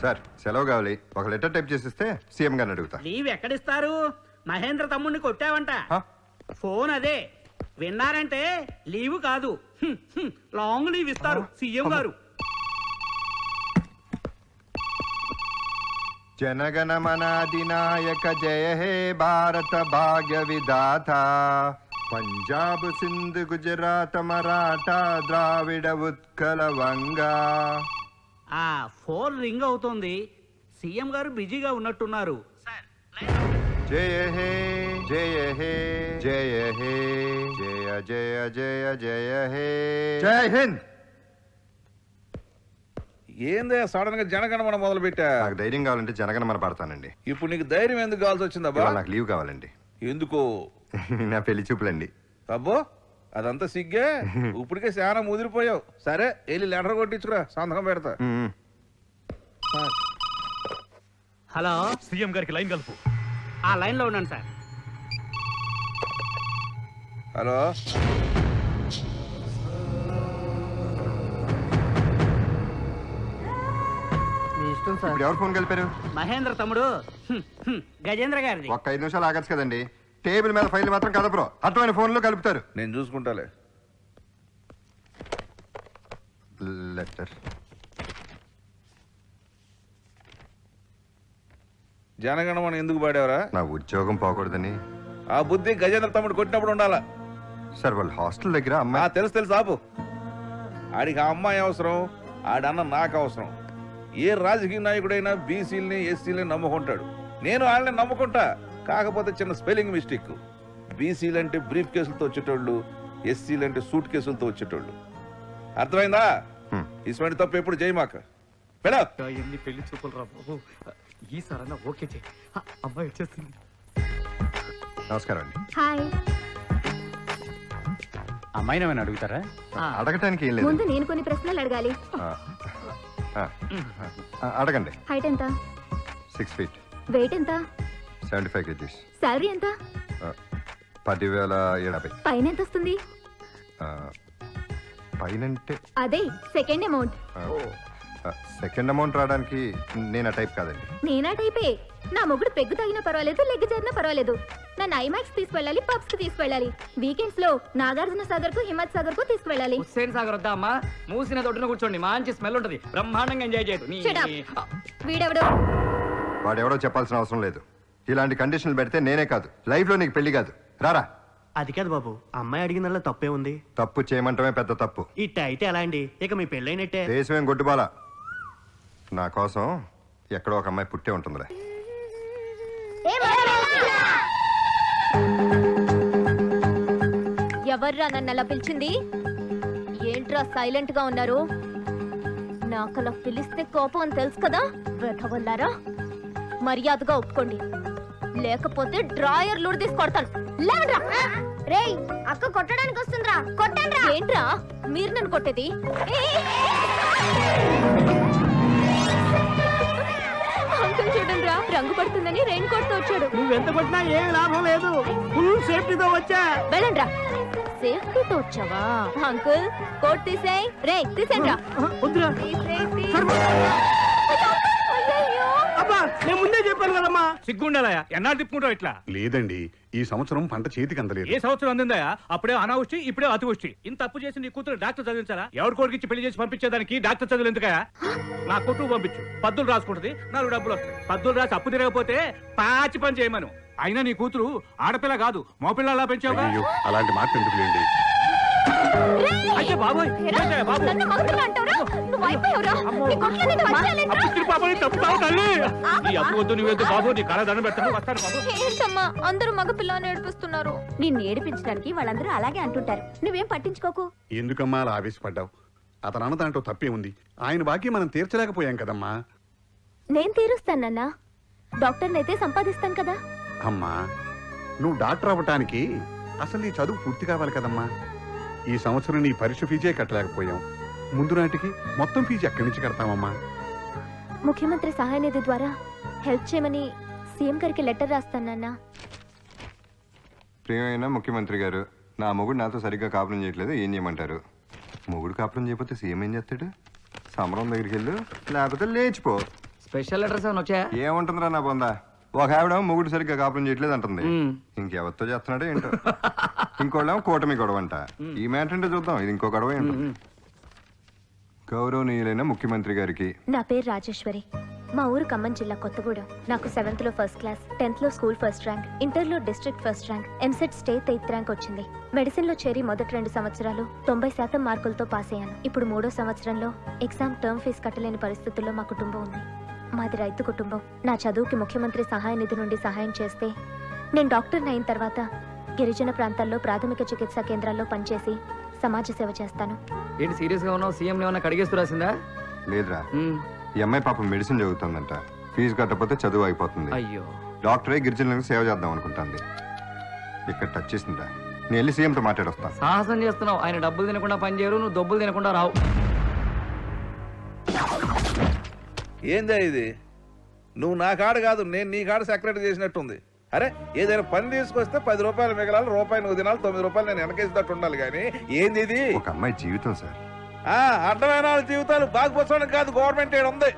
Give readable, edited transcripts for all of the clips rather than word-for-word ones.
Sir సెలవు కావాలి, ఒక లెటర్ టైప్ చేసిస్తే సీఎం గారిని అడుగుతా. లీవ్ ఎక్కడిస్తారు? మహేంద్ర తమ్ముడిని కొట్టావంట. ఫోన్ అదే విన్నారంటే లీవ్ కాదు, లాంగ్ లీవ్ ఇస్తారు సీఎం గారు. జనగణమనాధినాయక జయ హే భారత భాగ్య విధాత, పంజాబ్ సింధ్ గుజరాత్ మరాఠా ద్రావిడ ఉత్కల వంగా. ఆ ఫోన్ రింగ్ అవుతోంది, సీఎం గారు బిజీగా ఉన్నట్టున్నారు. జయ హే జయ హే జయ హే జయ జయ జయ జయ హే జై హింద్. ఏందే సడన్ గా జనగణమన మొదలు పెట్టా? నాకు ధైర్యం కావాలంటే జనగణమన పడతానండి. ఇప్పుడు నీకు ధైర్యం ఎందుకు కావాల్సి వచ్చిందబ్బా? నాకు లీవ్ కావాలండి. ఎందుకో? నా పెళ్లి చూపులండి. అబ్బో అదంతా సిగ్గే, ఇప్పటికే చాలా ముదిరిపోయావు. సరే వెళ్ళి లెటర్ కొట్టించుకురా, సంతకం పెడతా. హలో, సీఎం గారికి లైన్ కలుపు. ఆ లైన్ లో ఉన్నాను సార్. హలో, ఇప్పుడు ఎవరు ఫోన్ కలిపారు? మహేంద్ర తమ్ముడు గజేంద్ర గారిది. ఒక్క 5 నిమిషాలు ఆగచ్చు కదండి. టేబుల్ మీద ఫైల్ మాత్రం కదపరు, అటువంటి ఫోన్ లో కలుపుతారు. నేను చూసుకుంటాలే. లెటర్. జనగణమన ఎందుకు పాడేవరా? నా ఉద్యోగం పోకూడదని. ఆ బుద్ధి గజేంద్ర తమ్ముడు కొట్టినప్పుడు ఉండాలా. సార్ వాళ్ళ హాస్టల్ దగ్గర అమ్మాయి. తెలుసు తెలుసు ఆపు. ఆడికి ఆ అమ్మాయి అవసరం, ఆడన్న నాకు అవసరం. ఏ రాజకీయ నాయకుడైనా బీసీలని ఎస్సీలని నమ్ముకుంటాడు. నేను వాళ్ళని నమ్ముకుంటా, కాకపోతే చిన్న స్పెల్లింగ్ మిస్టేక్. బీసీలంటే బ్రీఫ్ కేసులతో వచ్చేటోళ్ళు, ఎస్సీలంటే సూట్ కేసులతో వచ్చేటోళ్ళు. అర్థమైందా? ఇటువంటి తప్పు ఎప్పుడు చేయమాక. ఎన్ని పెళ్లి చూపులు రా బాబు, ఈసారన్నా ఓకే చేయి. అమ్మాయి వచ్చేస్తుంది. నమస్కారం అండి. హాయ్. అమ్మాయిని ఏమైనా అడుగుతారా? అడగటానికి ఏం లేదు. ముందు నేను కొన్ని ప్రశ్నలు అడగాలి. అడగండి. హైట్ ఎంత? 6 feet. వెయిట్ ఎంత? 75 kgs. సాలరీ ఎంత? 10,070. పైన ఎంత వస్తుంది? పైనంటే అదే సెకండ్ అమౌంట్. సెకండ్ అమౌంట్ రావడానికి నేను ఆ టైప్ కాదండి. నేనా టైపే. నా మొగుడు పెగ్గు తగినా పర్వాలేదు, లెగ్ జరినా పర్వాలేదు. నన్ను ఐమాక్స్ తీసుకెళ్ళాలి, పబ్స్ కి తీసుకెళ్ళాలి. వీకెండ్స్ లో నాగార్జున సాగర్ కు, హిమ్మత్ సాగర్ కు తీసుకెళ్ళాలి. హుస్సేన్ సాగర్ వద్దా అమ్మా? మూసిన దొడ్డున కూర్చోండి, మంచి స్మెల్ ఉంటది, బ్రహ్మాండంగా ఎంజాయ్ చేయదు. వీడెవడు? వాడెవడో చెప్పాల్సిన అవసరం లేదు. ఇలాంటి కండిషన్లు పెడితే నేనే కాదు, లైఫ్ లో నీకు పెళ్లి కాదు. రారా. అది కాదు బాబు, అమ్మాయి అడిగిన తప్పే ఉంది. తప్పు చేయమంటమే పెద్ద తప్పు. ఇట్ట అయితే ఎలా అండి? ఇక మీ పెళ్ళైనట్టే. దేశమేం గొడ్డుబాల. నా కోసం ఎక్కడో ఒక అమ్మాయి పుట్టే ఉంటుందిలే. ఎవర్రా నన్ను అలా పిలిచింది? ఏంట్రా సైలెంట్ గా ఉన్నారు? నాకలా పిలిస్తే కోపం అని తెలుసు కదా, వెధవల్లారా. మర్యాదగా ఒప్పుకోండి, లేకపోతే డ్రాయర్ లూడ్ తీసి కొడతాను. రేయ్, అక్క కొట్టడానికి వస్తుందిరా, కొట్టండి. ఏంట్రా మీరు నన్ను కొట్టేది? అంకుల్ చూడండి రా, రంగు పడుతుందని రెయిన్ కోట్ తో వచ్చాడు. నువ్వెంత కొట్టినా ఏం లాభం లేదు, ఫుల్ సేఫ్టీతో వచ్చా. వెళ్ళండ్రా. సేఫ్టీతో వచ్చావా? Uncle coat తీసేయ్. రే తీసేయండి రా. అబ్బా, నేను ముందే చెప్పాను కదమ్మా. సిగ్గుండాలయా, ఎన్నాళ్ళు తిప్పుకుంటావు ఇట్లా? లేదండి, ఈ సంవత్సరం పంట చేతికి అందలేదు. ఏ సంవత్సరం అందిందయా? అప్పుడే అనావృష్టి, ఇప్పుడే అతివృష్టి. ఇంత తప్పు చేసి నీ కూతురు డాక్టర్ చదివించాలా? ఎవరి కోరికిచ్చి పెళ్లి చేసి పంపించేదానికి డాక్టర్ చదువులు ఎందుకయా? నా కూతురు పంపించు, పద్దులు రాసుకుంటది, 4 డబ్బులు వస్తాయి. పద్దులు రాసి అప్పు తిరగకపోతే పాచి పని చేయమను. అయినా నీ కూతురు ఆడపిల్ల కాదు, మోపిల్లలా పెంచావుగా. అలాంటి మాట ఎందుకు లేండి. అయితే బాబోయ్, నన్ను మగపిల్ల అంటావురా? నువ్వు అయిపోయావురా. నీ కొట్ల మీద ఏంటమ్మా అందరూ మగపిల్ల అని ఏడిపిస్తున్నారు? నిన్ను ఏడిపించడానికి వాళ్ళందరూ అలాగే అంటుంటారు, నువ్వేం పట్టించుకోకు. ఎందుకమ్మా అలా ఆవేశపడ్డావు? అతను అన్న దాంట్లో తప్పే ఉంది. ఆయన బాకీ మనం తీర్చలేకపోయాం కదమ్మా. నేను తీరుస్తానన్నా, డాక్టర్ని అయితే సంపాదిస్తాను కదా. అమ్మా, నువ్వు డాక్టర్ అవ్వటానికి అసలు నీ చదువు పూర్తి కావాలి కదమ్మా. ఈ సంవత్సరం నీ పరీక్ష ఫీజే కట్టలేకపోయాం. ముందు నాటికి మొత్తం ఫీజు ఎక్కడి నుంచి కడతామమ్మా? ముఖ్యమంత్రి సహాయ నిధి ద్వారా హెల్ప్ చేయమని సీఎం గారికి లెటర్ రాస్తానన్నా. ప్రియమైన ముఖ్యమంత్రి గారు, నా మొగుడు నాతో సరిగ్గా కాపురం చేయట్లేదు, ఏం చేయమంటారు? మొగుడు కాపురం చేయకపోతే సీఎం ఏం చేస్తాడు? సమరం దగ్గరికి వెళ్ళు, లేకపోతే లేచిపో. స్పెషల్ లెటర్స్ ఏమైనా వచ్చాయా? ఏముంటుందిరా నా బొంద, ఒక ఆవిడ మొగుడు సరిగ్గా కాపురం చేయట్లేదు అంటుంది. ఇంకెవరితో చేస్తున్నాడో ఏంటో. ఇంకోళ్ళేమో కూటమి గొడవ అంట. ఈ మ్యాటర్ అంటే చూద్దాం, ఇది ఇంకో గొడవ ఏంటో. గౌరవనీయులైన ముఖ్యమంత్రి గారికి. నా పేరు రాజేశ్వరి. మా ఊరు ఖమ్మం జిల్లా కొత్తగూడెం. నాకు 7th లో ఫస్ట్ క్లాస్, 10th లో స్కూల్ ఫస్ట్ ర్యాంక్, ఇంటర్లో district first rank, EAMCET state 8th rank వచ్చింది. మెడిసిన్ లో చేరి మొదటి 2 సంవత్సరాలు 90% మార్కులతో పాస్ అయ్యాను. ఇప్పుడు 3వ సంవత్సరంలో ఎగ్జామ్ టర్మ్ ఫీజు కట్టలేని పరిస్థితుల్లో మా కుటుంబం ఉంది. మాది రైతు కుటుంబం. నా చదువుకి ముఖ్యమంత్రి సహాయ నిధి నుండి సహాయం చేస్తే నేను డాక్టర్ అయిన తర్వాత గిరిజన ప్రాంతాల్లో ప్రాథమిక చికిత్సా కేంద్రాల్లో పనిచేసి సమాజ సేవ చేస్తాను. ఏంటి సీరియస్ గా ఉన్నావు? సీఎం ఏమన్నా కడిగేస్తూ రాసిందా? లేదురా, ఈ అమ్మాయి పాపం మెడిసిన్ చదువుతుందంట. ఫీజు కట్టకపోతే చదువు అయిపోతుంది. అయ్యో, డాక్టరే గిరిజనులకు సేవ చేద్దాం అనుకుంటుంది. ఇక్కడ టచ్ చేసిందా? నేను వెళ్ళి సీఎంతో మాట్లాడొస్తా. సాహసం చేస్తున్నావు. ఆయన డబ్బులు తినకుండా పని చేయరు, నువ్వు డబ్బులు తినకుండా రావు. ఏందా ఇది? నువ్వు నా కాడ కాదు, నేను నీ కాడ సెక్రటరీ చేసినట్టుంది. అరే, ఏదైనా పని తీసుకొస్తే 10 రూపాయలు మిగలాలి, రూపాయి నువ్వు తినాలి, 9 రూపాయలు నేను వెనకేసినట్టు ఉండాలి. కానీ ఏంది ఇది? ఒక అమ్మాయి జీవితం సార్. అడ్డమైన వాళ్ళ జీవితాలు బాగుపరచడం కాదు, గవర్నమెంట్ ఏడు ఉంది.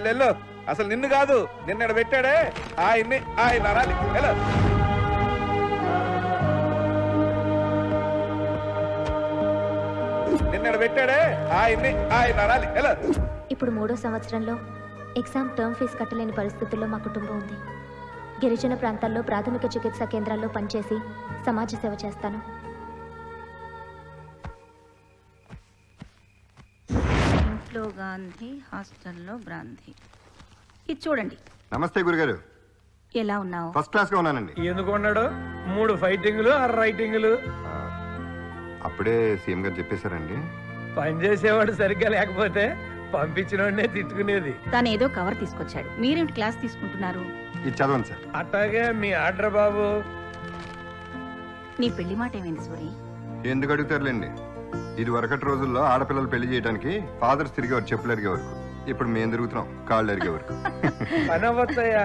వెళ్ళు. అసలు నిన్ను కాదు, నిన్న పెట్టాడే ఆయన్ని ఆయన అనాలి. వెళ్ళు. నిన్న పెట్టాడే ఆయన్ని ఆయన అనాలి. వెళ్ళు. ఇప్పుడు 3వ సంవత్సరంలో ఎగ్జామ్ టర్మ్ ఫీజు కట్టలేని పరిస్థితుల్లో మా కుటుంబం ఉంది. గిరిజన ప్రాంతాల్లో ప్రాథమిక చికిత్సా కేంద్రాల్లో పనిచేసి సమాజ సేవ చేస్తాను. ఇంట్లో గాంధీ, హాస్టల్లో బ్రాంధీ. ఇది చూడండి. నమస్తే గురుగారు. ఎలా ఉన్నావు? ఫస్ట్ క్లాస్ గా ఉన్నానండి. ఎందుకు ఉన్నాడు? 3 ఫైటింగ్లు 6 రైటింగ్లు. అప్పుడే సీఎం గారు చెప్పేశారండి. పని చేసేవాడు సరిగ్గా లేకపోతే పంపించిన వాడినే తిట్టుకునేది. తను ఏదో కవర్ తీసుకొచ్చాడు. మీరేంటి క్లాస్ తీసుకుంటున్నారు? ఇది చదవండి సార్. అట్లాగే మీ ఆర్డర్ బాబు. నీ పెళ్లి మాట ఏమైంది సూరి? ఎందుకు అడుగుతారులేండి. ఇది వరకటి రోజుల్లో ఆడపిల్లలు పెళ్లి చేయడానికి ఫాదర్స్ తిరిగేవారు, చెప్పులు అరిగే వరకు. ఇప్పుడు మేము తిరుగుతున్నాం కాళ్ళు అరిగే వరకు. పని అవ్వచ్చయ్యా.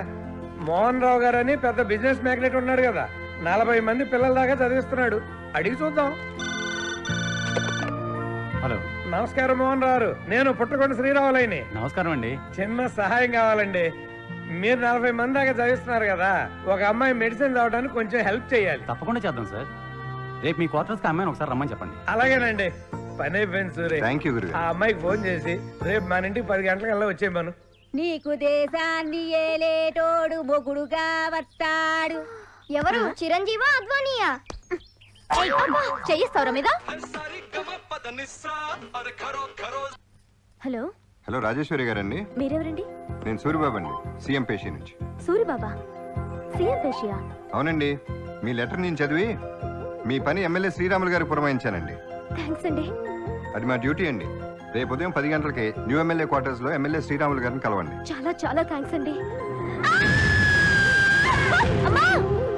మోహన్ రావు గారు అని పెద్ద బిజినెస్ మ్యాగ్నెట్ ఉన్నాడు కదా, 40 మంది పిల్లల దాకా చదివిస్తున్నాడు. అడిగి చూద్దాం. హలో, నమస్కారం మోహన్ రావు. నేను పుట్టకొండ శ్రీరావులని. నమస్కారం అండి. చిన్న సహాయం కావాలండి. మీరు 40 మంది దాకా చదివిస్తున్నారు కదా, ఒక అమ్మాయి మెడిసిన్ చదవడానికి కొంచెం హెల్ప్ చేయాలి. తప్పకుండా చేద్దాం సార్. రేపు మీ క్వార్టర్స్ కి అమ్మాయిని ఒకసారి రమ్మని చెప్పండి. అలాగేనండి. పని అయిపోయింది సూర్య. థ్యాంక్ యూ గురుగారు. ఆ అమ్మాయికి ఫోన్ చేసి రేపు మన ఇంటికి 10 గంటలకల్లా వచ్చేయమను. నీకు దేశాన్ని ఏలేటోడు మొగుడుగా వస్తాడు. ఎవరు? చిరంజీవా అద్వానియా? చెయ్యిస్తావురా మీద. హలో హలో, రాజేశ్వరి గారండి. మీరెవరండి? నేను సూరిబాబు అండి, సీఎం పేషి నుంచి. సూరిబాబా, సీఎం పేషియా? అవునండి, మీ లెటర్ నేను చదివి మీ పని ఎమ్మెల్యే శ్రీరాములు గారికి పురమాయించానండి. థ్యాంక్స్ అండి. అది మా డ్యూటీ అండి. రేపు ఉదయం 10 గంటలకి న్యూ ఎమ్మెల్యే క్వార్టర్స్ లో ఎమ్మెల్యే శ్రీరాములు గారిని కలవండి. చాలా చాలా థ్యాంక్స్ అండి. అమ్మా,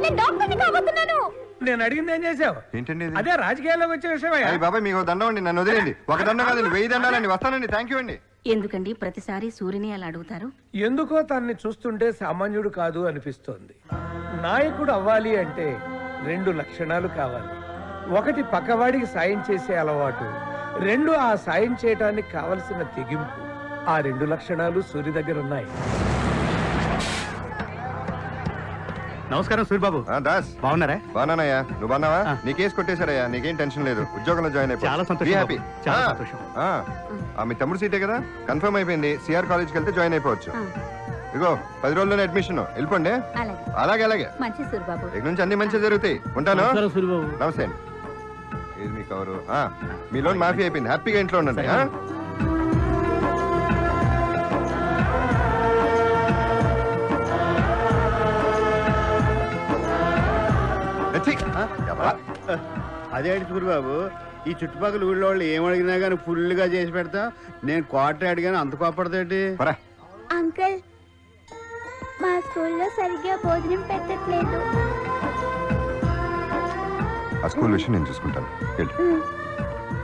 నేను డాక్టర్ని కాబోతున్నాను. నేను అడిగింది ఏం చేసావు? ఏంటండి ఇది? అదే రాజకీయాల్లోకి వచ్చే విషయం. అయ్య బాబాయ్, మీకు దండం అండి, నన్ను వదిలేండి. ఒక దండం కాదండి, 1000 దండాలండి. వస్తానండి. థ్యాంక్ యూ అండి. ఎందుకండి ప్రతిసారి సూర్యుని అలా అడుగుతారు? ఎందుకో తనని చూస్తుంటే సామాన్యుడు కాదు అనిపిస్తోంది. నాయకుడు అవ్వాలి అంటే 2 లక్షణాలు కావాలి. 1 పక్కవాడికి సాయం చేసే అలవాటు, 2 ఆ సాయం చేయడానికి కావలసిన తెగింపు. ఆ 2 లక్షణాలు సూర్య దగ్గర ఉన్నాయి. నమస్కారం సూరిబాబు. దాస్, బాగున్నారా? బాగున్నానయ్యా. నువ్వు బాగున్నావా? నీ కేసు కొట్టేశారయ్యా, నీకేం టెన్షన్ లేదు. ఉద్యోగంలో జాయిన్ అయిపో. చాలా సంతోషం హ్యాపీ. బాబు. చాలా సంతోషం. మీ తమ్ముడు సీటే కదా, కన్ఫర్మ్ అయిపోయింది. సిఆర్ కాలేజ్కి వెళ్తే జాయిన్ అయిపోవచ్చు. ఇగో 10 రోజుల్లోనే అడ్మిషన్. వెళ్ళిపోండి. అలాగే అలాగే. మంచి సూరిబాబు. ఇక నుంచి అన్ని మంచిగా జరుగుతాయి. ఉంటాను. సూరిబాబు. నమస్తే అండి. ఇది మీ కవరు. మీ లోన్ మాఫీ అయిపోయింది. హ్యాపీగా ఇంట్లో ఉండండి. అదేంటి సూరిబాబు, ఈ చుట్టుపక్కల ఊళ్ళో వాళ్ళు ఏమడిగినా గానీ ఫుల్గా చేసి పెడతా. నేను క్వార్టర్ అడిగాను, అంత కోపడతాటి. అంకుల్, మా స్కూల్లో సరిగ్గా భోజనం పెట్టట్లేదు. ఆ స్కూల్ విషయం నేను చూసుకుంటాను.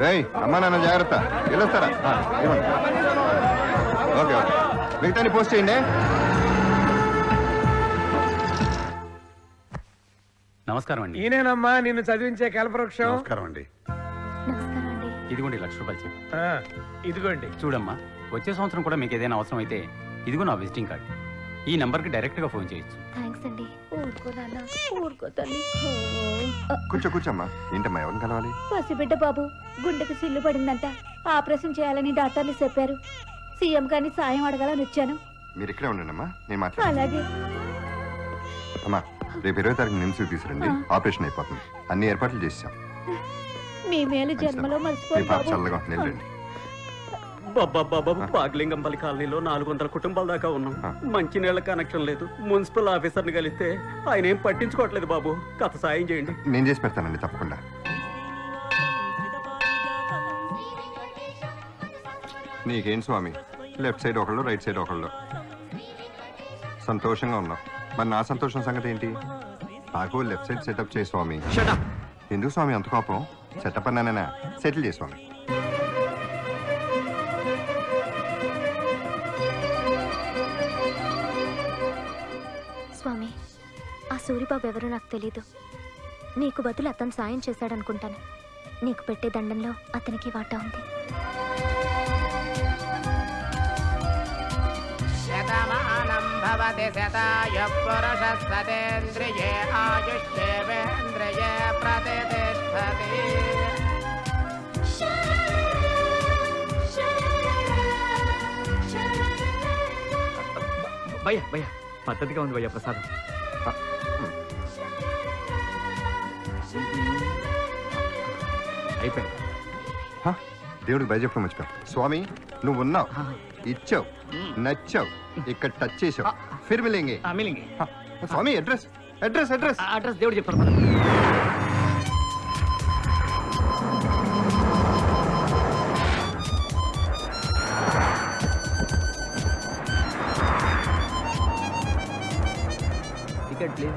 రేయ్, అమ్మా నాన్న జాగ్రత్త. వెళ్ళొస్తారా? Okay okay. మిగతాని పోస్ట్ చేయండి. నమస్కారం అండి. ఈయనేనమ్మా నిన్ను చదివించే కల్పవృక్షం. నమస్కారం అండి. నమస్కారం అండి. ఇదిగోండి 1,00,000 రూపాయలు చెప్పి. ఇదిగోండి. చూడమ్మా, వచ్చే సంవత్సరం కూడా మీకు ఏదైనా అవసరం అయితే ఇదిగో నా విజిటింగ్ కార్డ్. ఈ నెంబర్కి డైరెక్ట్గా ఫోన్ చేయొచ్చు. థ్యాంక్స్ అండి. ఊరుకో నాన్న ఊరుకో తల్లి. కూర్చోమ్మా. ఏంటమ్మా, ఎవరిని కలవాలి? పసిబిడ్డ బాబు గుండెకు సిల్లు పడిందంట. ఆపరేషన్ చేయాలని డాక్టర్లు చెప్పారు. సీఎం గారిని సాయం అడగాలని వచ్చాను. మీరు ఇక్కడే ఉండండి అమ్మా, నేను మాట్లాడతాను. అలాగే. అమ్మా, రేపు 20వ తారీఖు నిమ్స్కి తీసుకురండి. ఆపరేషన్ అయిపోతుంది. అన్ని ఏర్పాట్లు చేసాం. మీ మేలు జన్మలో మీ మర్చిపోయి పాప బాబు. చల్లగా ఉంటుంది, వెళ్ళండి. బాబా పాగలింగంపల్లి కాలనీలో 400 కుటుంబాల దాకా ఉన్నాం. మంచినీళ్ళ కనెక్షన్ లేదు. మున్సిపల్ ఆఫీసర్ని కలిస్తే ఆయన ఏం పట్టించుకోవట్లేదు బాబు. కథ సాయం చేయండి. నేను చేసి పెడతానండి, తప్పకుండా. నీకేం స్వామి, లెఫ్ట్ సైడ్ ఒకళ్ళు, రైట్ సైడ్ ఒకళ్ళు. సంతోషంగా ఉన్నావు. మరి నా సంతోషం సంగతి ఏంటి? నాకు లెఫ్ట్ సైడ్ సెటప్ చేయి స్వామి. ఎందుకు స్వామి అంత కోపం? సెటప్ అన్నానైనా సెటిల్ చేయి స్వామి. స్వామి, ఆ సూరిబాబు ఎవరో నాకు తెలీదు. నీకు బదులు అతను సాయం చేశాడనుకుంటాను. నీకు పెట్టే దండంలో అతనికి వాటా ఉంది. శతమానం భవతి శతాయుః పురుషः సతేంద్రియే ఆయుష్యేవేంద్రియే ప్రతిష్టతి. భయ్యా భయ్యా పద్ధతిగా ఉంది భయ్యా ప్రసాదం. అయిపోయింది. దేవుడికి భయ చెప్పడం మర్చిపోయావు స్వామి. నువ్వు ఉన్నావు, ఇచ్చావు, నచ్చావు, ఇక్కడ టచ్ చేసావు. ఫిర్ మిలేంగే. మిలింగి స్వామి అడ్రస్ అడ్రస్ అడ్రస్ అడ్రస్ దేవుడు చెప్తారు.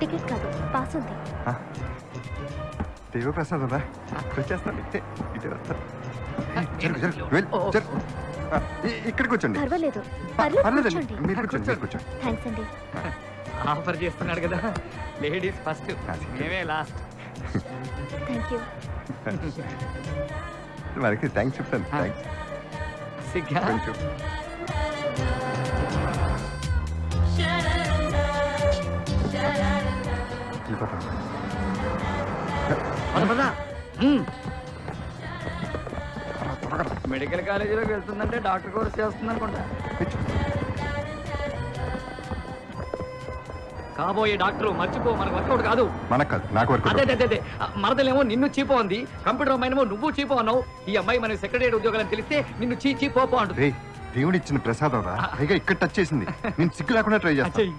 టికెట్ కాదు, పాస్ ఉంది. దేవప్రసాద్ రా, వచ్చేస్తాను. ఇక్కడ కూర్చోండి. పర్వాలేదు, పర్లేదండి, కూర్చోండి. మీరు కూర్చోండి, మీరు కూర్చోండి. థ్యాంక్స్ అండి. ఆఫర్ చేస్తున్నాడు కదా, లేడీస్ ఫస్ట్, మేమే లాస్ట్. Thank you. మనకి థ్యాంక్స్ చెప్తాను. థ్యాంక్స్. సిగ్గా కొంచెం మెడికల్ కాలేజీలోకి వెళ్తుందంటే డాక్టర్ కోర్స్ చేస్తుంది అనుకుంటా. కాబోయే డాక్టర్ మర్చిపో, మనకు వర్కౌట్ కాదు. మనకు కాదు, నాకు వర్క్. అదే అదే అదే మరదలేమో నిన్ను చీపో అంది, కంప్యూటర్ అమ్మాయినేమో నువ్వు చీపో అన్నావు. ఈ అమ్మాయి మనకి సెక్రటరీ ఉద్యోగాలని తెలిస్తే నిన్ను చీ చీ పోపో అంటుంది. దేవుడు ఇచ్చిన ప్రసాదం రా, పైగా ఇక్కడ టచ్ చేసింది. నేను సిగ్గు లేకుండా ట్రై చేస్తాను.